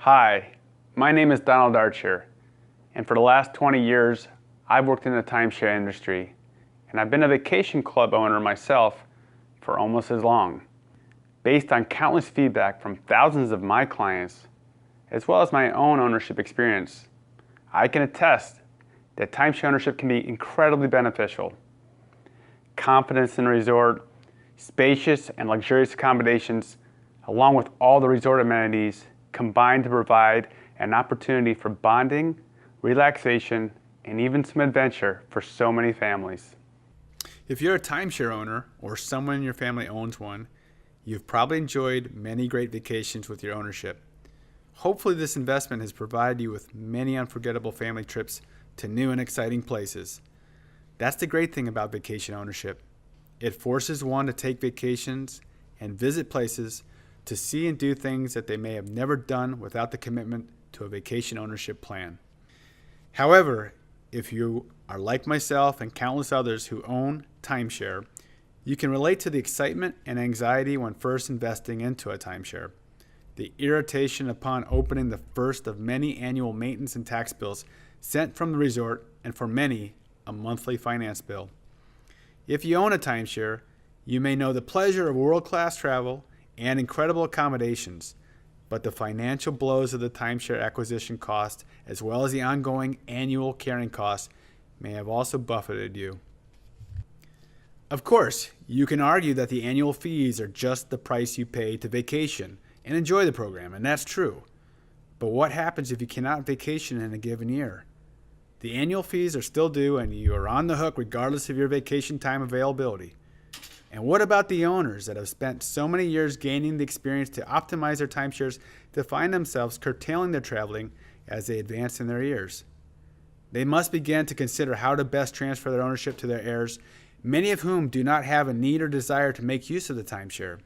Hi, my name is Donald Archer, and for the last 20 years, I've worked in the timeshare industry, and I've been a vacation club owner myself for almost as long. Based on countless feedback from thousands of my clients, as well as my own ownership experience, I can attest that timeshare ownership can be incredibly beneficial. Confidence in a resort, spacious and luxurious accommodations, along with all the resort amenities, combine to provide an opportunity for bonding, relaxation, and even some adventure for so many families. If you're a timeshare owner or someone in your family owns one, you've probably enjoyed many great vacations with your ownership. Hopefully this investment has provided you with many unforgettable family trips to new and exciting places. That's the great thing about vacation ownership. It forces one to take vacations and visit places to see and do things that they may have never done without the commitment to a vacation ownership plan. However, if you are like myself and countless others who own timeshare, you can relate to the excitement and anxiety when first investing into a timeshare. The irritation upon opening the first of many annual maintenance and tax bills sent from the resort, and for many, a monthly finance bill. If you own a timeshare, you may know the pleasure of world-class travel and incredible accommodations, but the financial blows of the timeshare acquisition cost, as well as the ongoing annual carrying costs, may have also buffeted you. Of course, you can argue that the annual fees are just the price you pay to vacation and enjoy the program, and that's true. But what happens if you cannot vacation in a given year? The annual fees are still due, and you are on the hook regardless of your vacation time availability. And what about the owners that have spent so many years gaining the experience to optimize their timeshares to find themselves curtailing their traveling as they advance in their years? They must begin to consider how to best transfer their ownership to their heirs, many of whom do not have a need or desire to make use of the timeshare.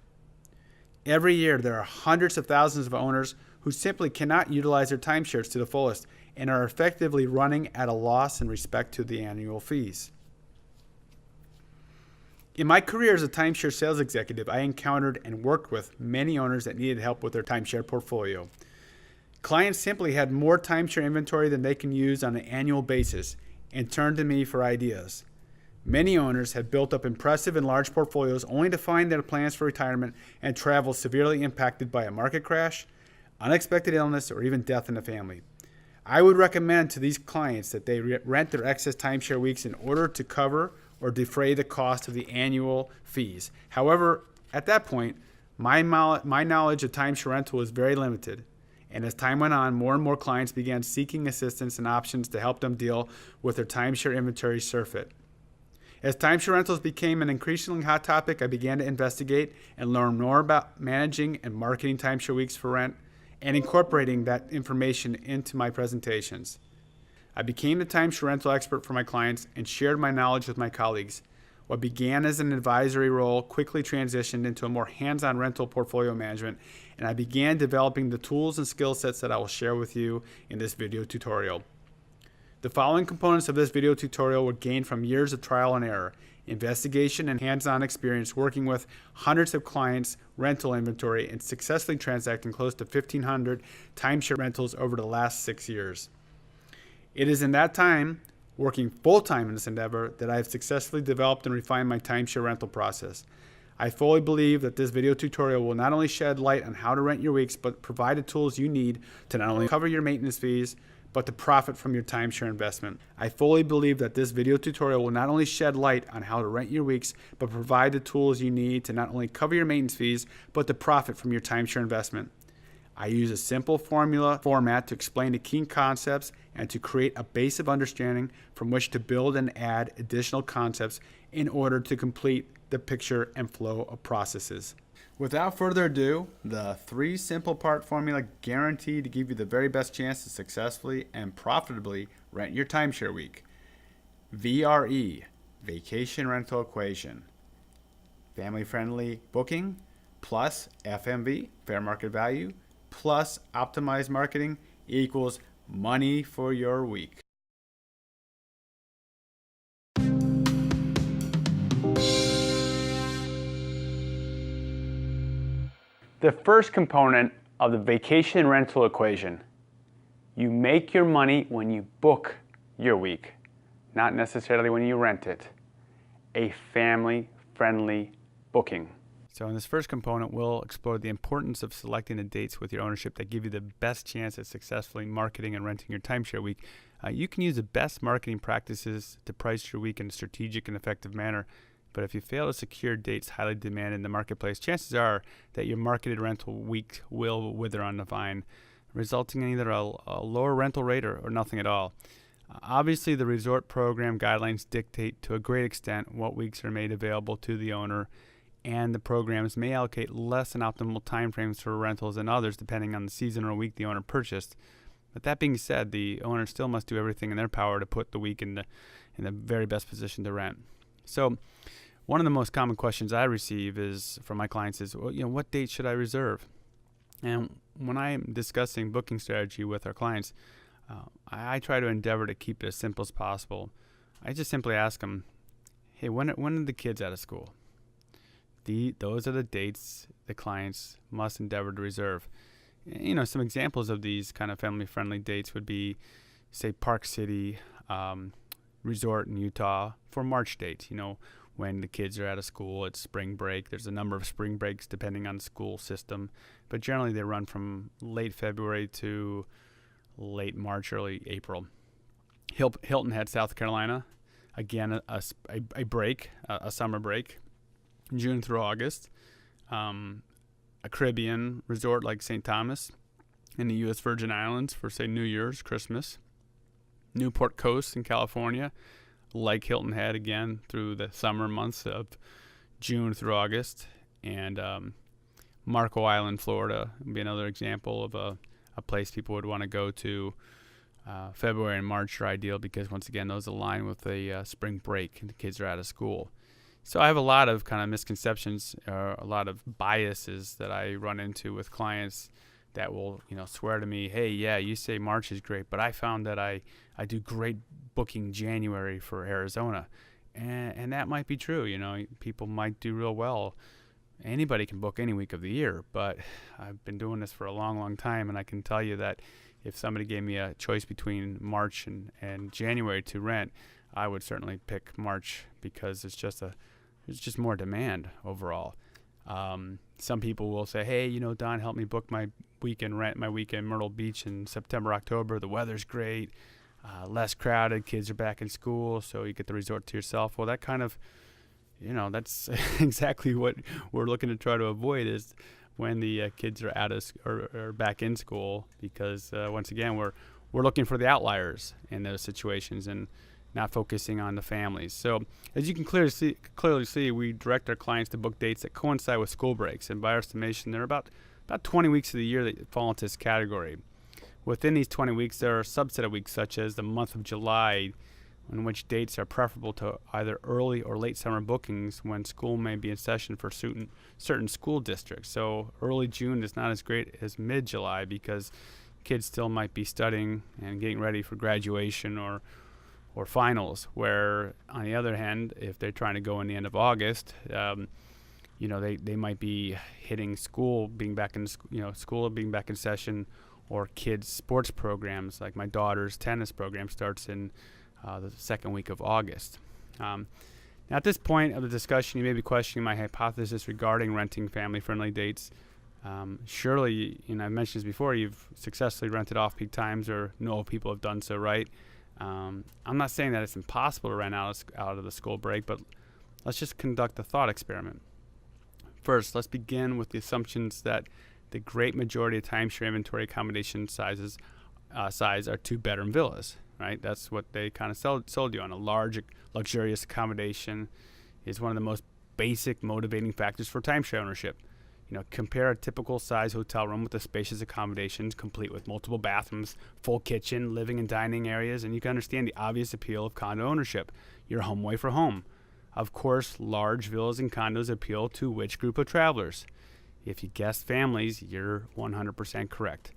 Every year, there are hundreds of thousands of owners who simply cannot utilize their timeshares to the fullest and are effectively running at a loss in respect to the annual fees. In my career as a timeshare sales executive, I encountered and worked with many owners that needed help with their timeshare portfolio. Clients simply had more timeshare inventory than they can use on an annual basis and turned to me for ideas. Many owners had built up impressive and large portfolios only to find their plans for retirement and travel severely impacted by a market crash, unexpected illness, or even death in the family. I would recommend to these clients that they rent their excess timeshare weeks in order to cover or defray the cost of the annual fees. However, at that point, my knowledge of timeshare rental was very limited, and as time went on, more and more clients began seeking assistance and options to help them deal with their timeshare inventory surfeit. As timeshare rentals became an increasingly hot topic, I began to investigate and learn more about managing and marketing timeshare weeks for rent and incorporating that information into my presentations. I became the timeshare rental expert for my clients and shared my knowledge with my colleagues. What began as an advisory role quickly transitioned into a more hands-on rental portfolio management, and I began developing the tools and skill sets that I will share with you in this video tutorial. The following components of this video tutorial were gained from years of trial and error, investigation, and hands-on experience working with hundreds of clients' rental inventory and successfully transacting close to 1,500 timeshare rentals over the last 6 years. It is in that time, working full-time in this endeavor, that I have successfully developed and refined my timeshare rental process. I fully believe that this video tutorial will not only shed light on how to rent your weeks, but provide the tools you need to not only cover your maintenance fees, but to profit from your timeshare investment. I fully believe that this video tutorial will not only shed light on how to rent your weeks, but provide the tools you need to not only cover your maintenance fees, but to profit from your timeshare investment. I use a simple format to explain the key concepts and to create a base of understanding from which to build and add additional concepts in order to complete the picture and flow of processes. Without further ado, the 3 simple part formula guaranteed to give you the very best chance to successfully and profitably rent your timeshare week. VRE, Vacation Rental Equation. Family-friendly booking plus FMV, fair market value, plus optimized marketing equals money for your week. The first component of the vacation rental equation. You make your money when you book your week, not necessarily when you rent it. A family-friendly booking. So in this first component, we'll explore the importance of selecting the dates with your ownership that give you the best chance at successfully marketing and renting your timeshare week. You can use the best marketing practices to price your week in a strategic and effective manner, but if you fail to secure dates highly demanded in the marketplace, chances are that your marketed rental week will wither on the vine, resulting in either a lower rental rate or nothing at all. Obviously, the resort program guidelines dictate to a great extent what weeks are made available to the owner, and the programs may allocate less than optimal timeframes for rentals than others depending on the season or week the owner purchased. But that being said, the owner still must do everything in their power to put the week in the very best position to rent. So one of the most common questions I receive from my clients is, well, what date should I reserve? And when I'm discussing booking strategy with our clients, I try to endeavor to keep it as simple as possible. I just simply ask them, hey, when are the kids out of school? Those are the dates the clients must endeavor to reserve. Some examples of these kind of family-friendly dates would be, say, Park City Resort in Utah for March dates. When the kids are out of school, it's spring break. There's a number of spring breaks depending on the school system, but generally they run from late February to late March, early April. Hilton Head, South Carolina, again a break, a summer break, June through August. A Caribbean resort like St. Thomas in the U.S. Virgin Islands for, say, New Year's, Christmas. Newport Coast in California, like Hilton Head, again through the summer months of June through August. And Marco Island, Florida would be another example of a place people would want to go to. February and March are ideal because, once again, those align with the spring break and the kids are out of school. So I have a lot of kind of misconceptions, a lot of biases that I run into with clients that will, swear to me, hey, yeah, you say March is great, but I found that I do great booking January for Arizona. And that might be true. People might do real well. Anybody can book any week of the year, but I've been doing this for a long, long time, and I can tell you that if somebody gave me a choice between March and January to rent, I would certainly pick March because it's just more demand overall. Some people will say, hey, Don, help me book my weekend Myrtle Beach in September, October. The weather's great, less crowded, kids are back in school, so you get the resort to yourself. Well, that kind of, that's exactly what we're looking to try to avoid is when the kids are or back in school, because once again, we're looking for the outliers in those situations and not focusing on the families. So as you can clearly see, we direct our clients to book dates that coincide with school breaks, and by our estimation, there are about 20 weeks of the year that fall into this category. Within these 20 weeks, there are a subset of weeks, such as the month of July, in which dates are preferable to either early or late summer bookings when school may be in session for certain school districts. So early June is not as great as mid-July because kids still might be studying and getting ready for graduation or finals, where on the other hand, if they're trying to go in the end of August, they might be hitting school being back in session, or kids sports programs like my daughter's tennis program starts in the second week of August. Now at this point of the discussion, you may be questioning my hypothesis regarding renting family-friendly dates. Surely, I've mentioned this before, you've successfully rented off-peak times or know people have done so, right? I'm not saying that it's impossible to rent out of the school break, but let's just conduct a thought experiment. First, let's begin with the assumptions that the great majority of timeshare inventory accommodation size are two-bedroom villas, right? That's what they kind of sold you on. A large, luxurious accommodation is one of the most basic motivating factors for timeshare ownership. Compare a typical size hotel room with a spacious accommodations complete with multiple bathrooms, full kitchen, living and dining areas, and you can understand the obvious appeal of condo ownership. You're home away from home. Of course, large villas and condos appeal to which group of travelers? If you guessed families, you're 100% correct.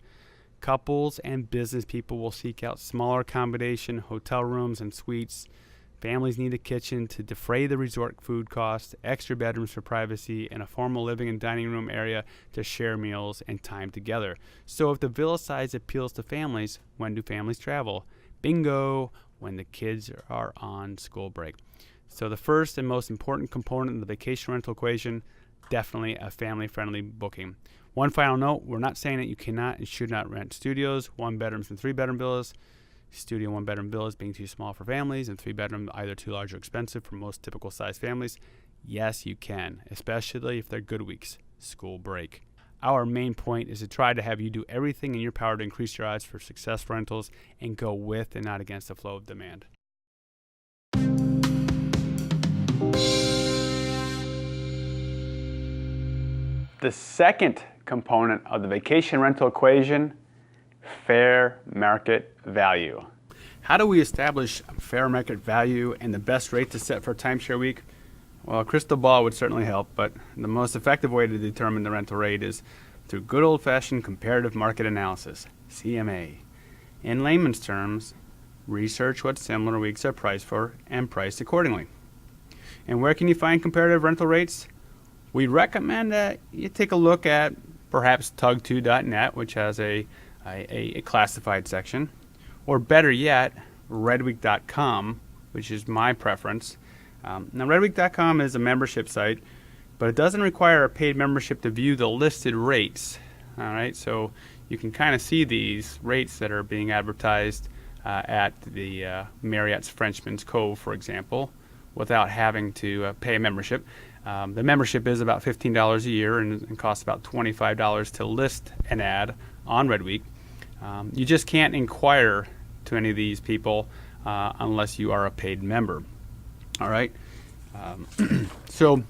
Couples and business people will seek out smaller accommodation, hotel rooms, and suites Families need a kitchen to defray the resort food costs, extra bedrooms for privacy, and a formal living and dining room area to share meals and time together. So if the villa size appeals to families, when do families travel? Bingo! When the kids are on school break. So the first and most important component of the vacation rental equation, definitely a family-friendly booking. One final note, we're not saying that you cannot and should not rent studios, 1-bedrooms and 3-bedroom villas. Studio 1-bedroom villas being too small for families, and 3-bedroom either too large or expensive for most typical size families. Yes, you can, especially if they're good weeks, school break. Our main point is to try to have you do everything in your power to increase your odds for success for rentals and go with and not against the flow of demand. The second component of the vacation rental equation, fair market value. How do we establish fair market value and the best rate to set for a timeshare week? Well, a crystal ball would certainly help, but the most effective way to determine the rental rate is through good old-fashioned comparative market analysis, CMA. In layman's terms, research what similar weeks are priced for and priced accordingly. And where can you find comparative rental rates? We recommend that you take a look at perhaps tug2.net, which has a classified section, or better yet, redweek.com, which is my preference. Now, redweek.com is a membership site, but it doesn't require a paid membership to view the listed rates. All right, so you can kind of see these rates that are being advertised at the Marriott's Frenchman's Cove, for example, without having to pay a membership. The membership is about $15 a year and costs about $25 to list an ad on Redweek. You just can't inquire to any of these people unless you are a paid member. All right. So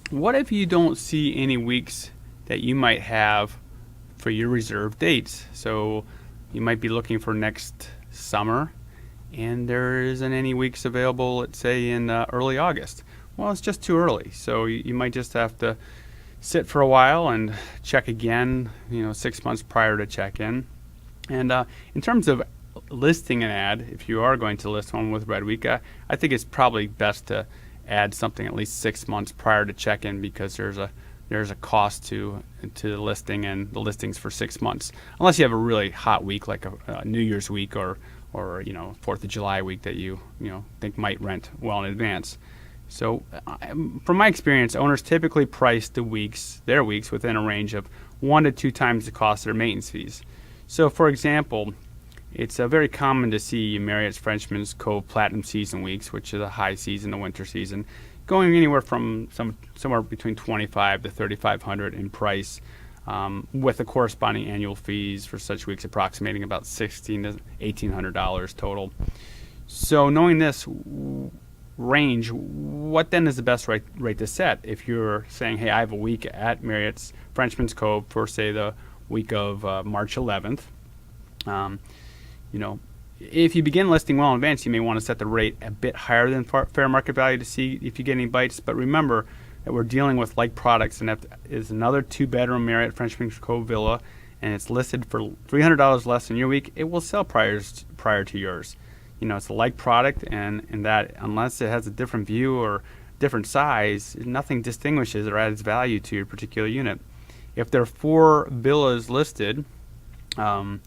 what if you don't see any weeks that you might have for your reserved dates? So you might be looking for next summer and there isn't any weeks available, let's say in early August. Well, it's just too early. So you might just have to sit for a while and check again, 6 months prior to check in. And in terms of listing an ad, if you are going to list one with Redweek, I think it's probably best to add something at least 6 months prior to check-in, because there's a cost to the listing, and the listing's for 6 months, unless you have a really hot week like a New Year's week or 4th of July week that you think might rent well in advance. So from my experience, owners typically price their weeks within a range of 1 to 2 times the cost of their maintenance fees. So for example, it's very common to see Marriott's Frenchman's Cove Platinum Season weeks, which is a high season, the winter season, going anywhere from somewhere between $2,500 to $3,500 in price, with the corresponding annual fees for such weeks approximating about $1,600 to $1,800 total. So knowing this range, what then is the best rate to set? If you're saying, hey, I have a week at Marriott's Frenchman's Cove for, say, the week of March 11th, if you begin listing well in advance, you may want to set the rate a bit higher than fair market value to see if you get any bites. But remember that we're dealing with like products, and if is another 2-bedroom Marriott Frenchman's Cove villa, and it's listed for $300 less than your week, it will sell prior to yours. It's a like product, and that unless it has a different view or different size, nothing distinguishes or adds value to your particular unit. If there are 4 villas listed, and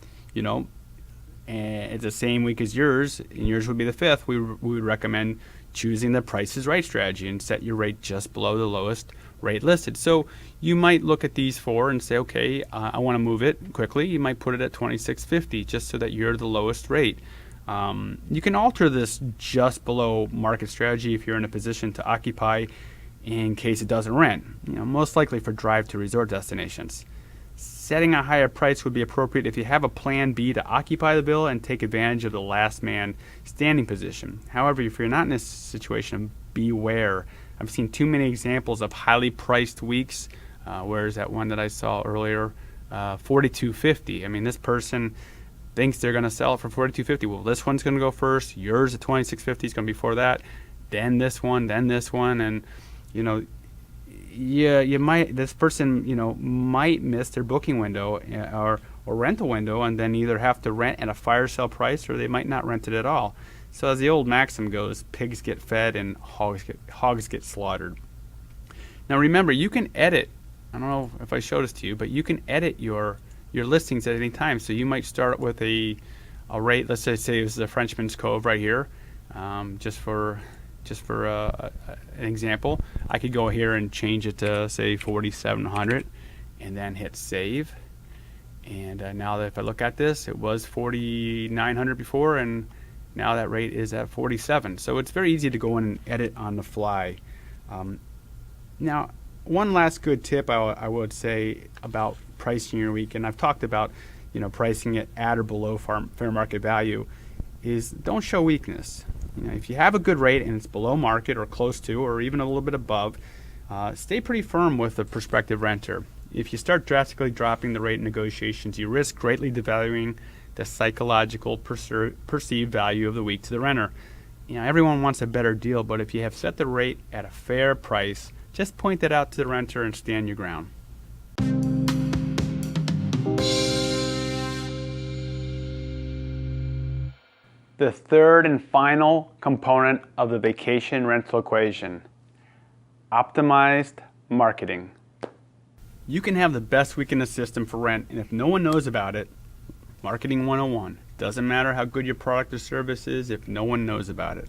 it's the same week as yours, and yours would be the 5th, we would recommend choosing the Price is Right strategy and set your rate just below the lowest rate listed. So you might look at these 4 and say, okay, I want to move it quickly. You might put it at $2,650 just so that you're the lowest rate. You can alter this just below market strategy if you're in a position to occupy in case it doesn't rent, most likely for drive to resort destinations. Setting a higher price would be appropriate if you have a plan B to occupy the villa and take advantage of the last man standing position. However, if you're not in this situation, beware. I've seen too many examples of highly priced weeks. Where's that one that I saw earlier? $4,250. I mean, this person thinks they're going to sell it for $4,250. Well, this one's going to go first. Yours at $2,650 is going to be before that. Then this one, and this person might miss their booking window or rental window, and then either have to rent at a fire sale price, or they might not rent it at all. So as the old maxim goes, pigs get fed and hogs get slaughtered. Now remember, you can edit. I don't know if I showed this to you, but you can edit your listings at any time. So you might start with a rate. Let's say this is a Frenchman's Cove right here, just for an example. I could go here and change it to say 4,700, and then hit save. And now that if I look at this, it was 4,900 before, and now that rate is at 47. So it's very easy to go in and edit on the fly. Now, one last good tip I would say about pricing your week, and I've talked about pricing it at or below fair market value, is don't show weakness. If you have a good rate and it's below market or close to or even a little bit above, stay pretty firm with the prospective renter. If you start drastically dropping the rate in negotiations, you risk greatly devaluing the psychological perceived value of the week to the renter. Everyone wants a better deal, but if you have set the rate at a fair price, just point that out to the renter and stand your ground. The third and final component of the vacation rental equation: optimized marketing. You can have the best week in the system for rent, and if no one knows about it, marketing 101. Doesn't matter how good your product or service is if no one knows about it.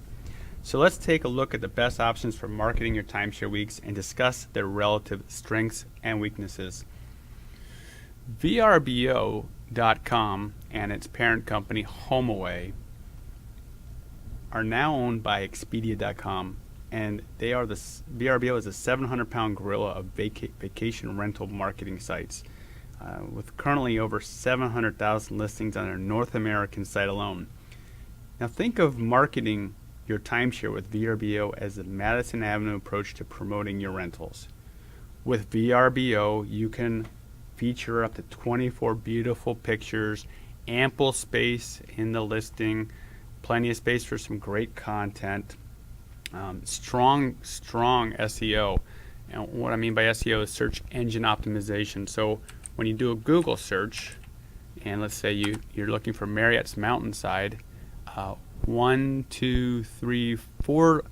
So let's take a look at the best options for marketing your timeshare weeks and discuss their relative strengths and weaknesses. VRBO.com and its parent company HomeAway are now owned by Expedia.com, and VRBO is a 700-pound gorilla of vacation rental marketing sites, with currently over 700,000 listings on their North American site alone. Now think of marketing your timeshare with VRBO as the Madison Avenue approach to promoting your rentals. With VRBO, you can feature up to 24 beautiful pictures, ample space in the listing, plenty of space for some great content, strong SEO. And what I mean by SEO is search engine optimization. So when you do a Google search, and let's say you're looking for Marriott's Mountainside, 1, 2, 3, 4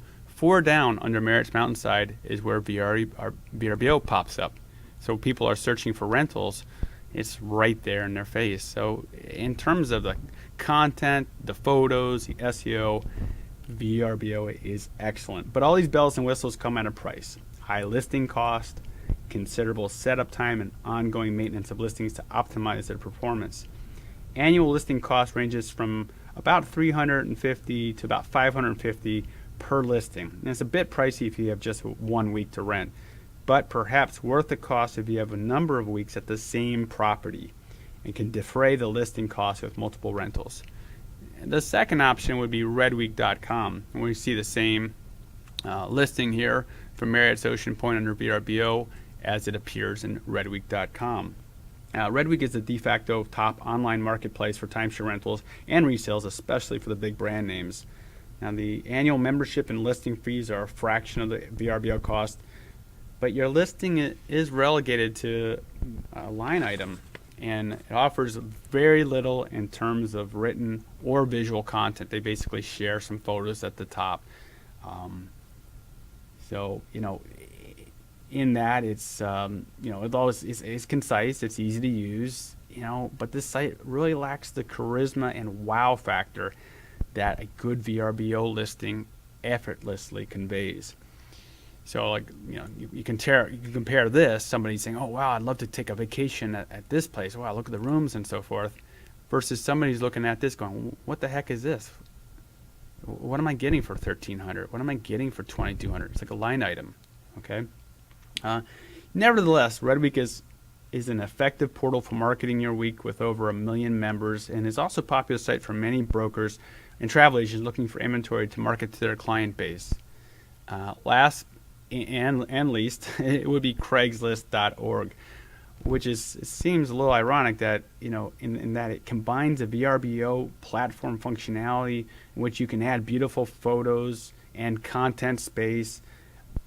down under Marriott's Mountainside is where VRBO pops up. So people are searching for rentals, it's right there in their face. So in terms of the content, the photos, the SEO, VRBO is excellent. But all these bells and whistles come at a price. High listing cost, considerable setup time, and ongoing maintenance of listings to optimize their performance. Annual listing cost ranges from about $350 to about $550 per listing. And it's a bit pricey if you have just 1 week to rent, but perhaps worth the cost if you have a number of weeks at the same property and can defray the listing cost with multiple rentals. And the second option would be redweek.com, and we see the same listing here from Marriott's Ocean Point under VRBO as it appears in redweek.com. Redweek is the de facto top online marketplace for timeshare rentals and resales, especially for the big brand names. Now, the annual membership and listing fees are a fraction of the VRBO cost, but your listing is relegated to a line item, and it offers very little in terms of written or visual content. They basically share some photos at the top. In that, it's it's concise, it's easy to use, but this site really lacks the charisma and wow factor that a good VRBO listing effortlessly conveys. So, you can compare this, somebody saying, "Oh wow, I'd love to take a vacation at this place. Wow, look at the rooms and so forth," versus somebody's looking at this going, "What the heck is this? What am I getting for $1,300? What am I getting for $2,200?" It's like a line item. Okay. Nevertheless, Redweek is an effective portal for marketing your week with over 1 million members, and is also a popular site for many brokers and travel agents looking for inventory to market to their client base. Last and least, it would be Craigslist.org, which it seems a little ironic that in that it combines a VRBO platform functionality in which you can add beautiful photos and content space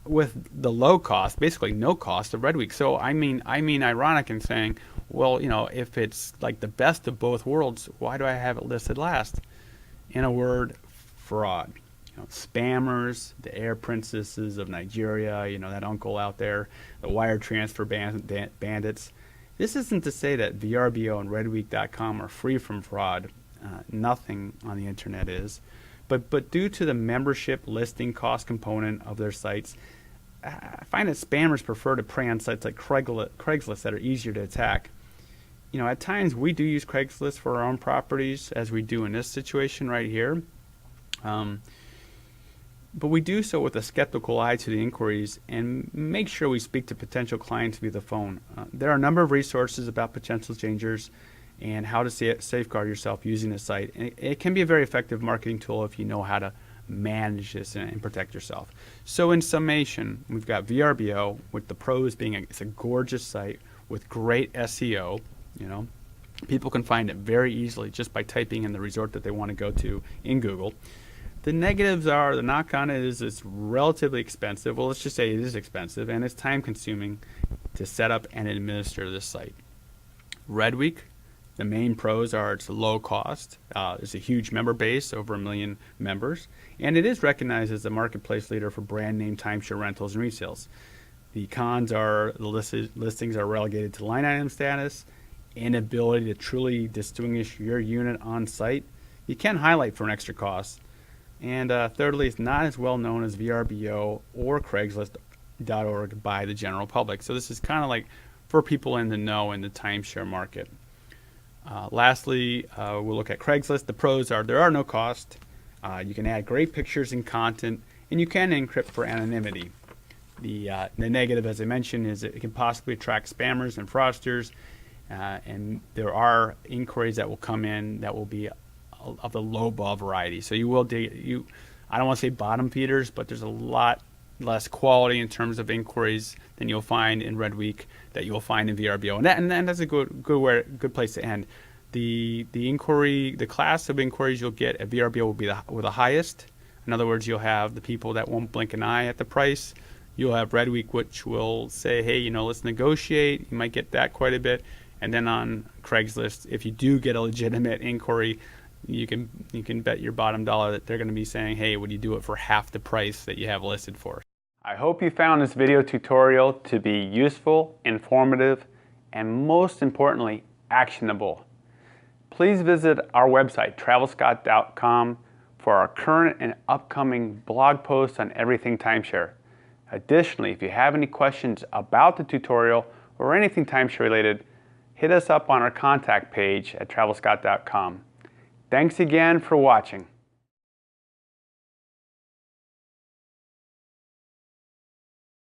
with the low cost, basically no cost of Redweek. So I mean ironic in saying, well, if it's like the best of both worlds, why do I have it listed last? In a word, fraud. Spammers, the air princesses of Nigeria, that uncle out there, the wire transfer bandits. This isn't to say that VRBO and redweek.com are free from fraud. Nothing on the internet is. But due to the membership listing cost component of their sites, I find that spammers prefer to prey on sites like Craigslist that are easier to attack. At times we do use Craigslist for our own properties, as we do in this situation right here. But we do so with a skeptical eye to the inquiries and make sure we speak to potential clients via the phone. There are a number of resources about potential dangers and how to safeguard yourself using the site. And it can be a very effective marketing tool if you know how to manage this and protect yourself. So in summation, we've got VRBO with the pros being it's a gorgeous site with great SEO. People can find it very easily just by typing in the resort that they want to go to in Google. The negatives are, the knock on it is it's relatively expensive. Well, let's just say it is expensive, and it's time consuming to set up and administer this site. Redweek, the main pros are it's low cost. It's a huge member base, over 1 million members, and it is recognized as the marketplace leader for brand name timeshare rentals and resales. The cons are the listings are relegated to line item status, inability to truly distinguish your unit on site. You can highlight for an extra cost. And thirdly, it's not as well known as VRBO or Craigslist.org by the general public. So this is kind of like for people in the know in the timeshare market. Lastly, we'll look at Craigslist. The pros are there are no costs. You can add great pictures and content, and you can encrypt for anonymity. The negative, as I mentioned, is it can possibly attract spammers and fraudsters, and there are inquiries that will come in that will be of the low-ball variety. So you will I don't want to say bottom feeders, but there's a lot less quality in terms of inquiries than you'll find in Redweek that you'll find in VRBO, and that's a good place to end. The class of inquiries you'll get at VRBO will be the highest. In other words, you'll have the people that won't blink an eye at the price. You'll have Redweek, which will say, hey, let's negotiate. You might get that quite a bit. And then on Craigslist, if you do get a legitimate inquiry, you can bet your bottom dollar that they're going to be saying, hey, would you do it for half the price that you have listed for? I hope you found this video tutorial to be useful, informative, and most importantly, actionable. Please visit our website, travelscott.com, for our current and upcoming blog posts on everything timeshare. Additionally, if you have any questions about the tutorial or anything timeshare related, hit us up on our contact page at travelscott.com. Thanks again for watching.